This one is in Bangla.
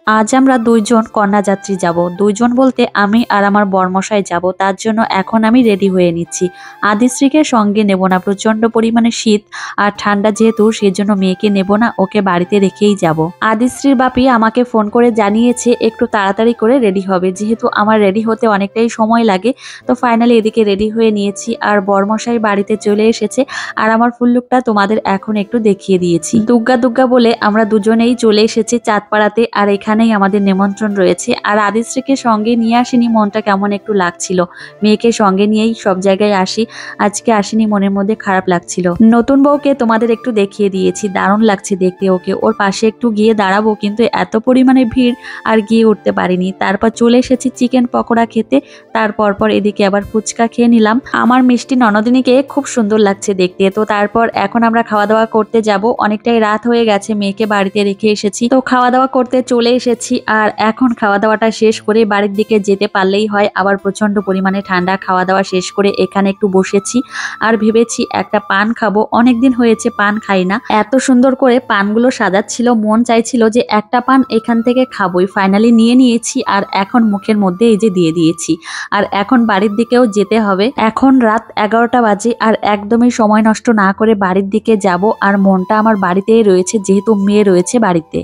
আজ আমরা ২ জন কন্যাযাত্রী যাব। ২ জন বলতে আমি আর আমার বরমশাই যাব। তার জন্য এখন আমি রেডি হয়ে নিচ্ছি। আদিশ্রীকে সঙ্গে নেব না। প্রচন্ড পরিমাণে শীত আর ঠান্ডা যেহেতু সেজন্য মেয়েকে নেব না, ওকে বাড়িতে রেখেই যাব। আদিশ্রীর বাপি আমাকে ফোন করে জানিয়েছে একটু তাড়াতাড়ি করে রেডি হবে। যেহেতু আমার রেডি হতে অনেকটাই সময় লাগে, তো ফাইনালি এদিকে রেডি হয়ে নিয়েছি আর বরমশাই বাড়িতে চলে এসেছে। আর আমার ফুল লুকটা তোমাদের এখন একটু দেখিয়ে দিয়েছি। দুগ্গা দুগ্গা বলে আমরা দুজনেই চলে এসেছি চাঁদপাড়াতে, আর এখানেই আমাদের নিমন্ত্রণ রয়েছে। আর আদিশ্রীকে সঙ্গে নিয়ে আসিনি, মনটা কেমন একটু লাগছিল। মেয়েকে সঙ্গে নিয়েই সব জায়গায় আসি, আজকে আসিনি, মনের মধ্যে খারাপ লাগছিল। নতুন বউকে তোমাদের একটু দেখিয়ে দিয়েছি, দারুণ লাগছে দেখতে ওকে। ওর পাশে একটু গিয়ে দাঁড়াবো, কিন্তু এত পরিমাণে ভিড় আর গিয়ে উঠতে পারিনি। তারপর চলে এসেছি চিকেন পকোড়া খেতে। তারপর এদিকে আবার ফুচকা খেয়ে নিলাম। আমার মিষ্টি ননদিনীকে খুব সুন্দর লাগছে দেখতে। তো তারপর এখন আমরা খাওয়া দাওয়া করতে যাব। অনেকটাই রাত হয়ে গেছে, মেয়েকে বাড়িতে রেখে এসেছি, তো খাওয়া দাওয়া করতে চলে এসেছি। আর এখন খাওয়া দাওয়াটা শেষ করে বাড়ির দিকে যেতে পারলেই হয়। আবার প্রচন্ড পরিমাণে ঠান্ডা। খাওয়া দাওয়া শেষ করে এখানে একটু বসেছি আর ভেবেছি একটা পান খাবো। অনেকদিন হয়েছে পান খাই না। এত সুন্দর করে পানগুলো সাজাচ্ছিল, মন চাইছিল যে একটা পান এখান থেকে খাবোই। ফাইনালি নিয়ে নিয়েছি আর এখন মুখের মধ্যে এই যে দিয়ে দিয়েছি। আর এখন বাড়ির দিকেও যেতে হবে। এখন রাত 11টা বাজে আর একদমই সময় নষ্ট না করে বাড়ির দিকে যাব। আর মনটা আমার বাড়িতেই রয়েছে, যেহেতু মেয়ে রয়েছে বাড়িতে।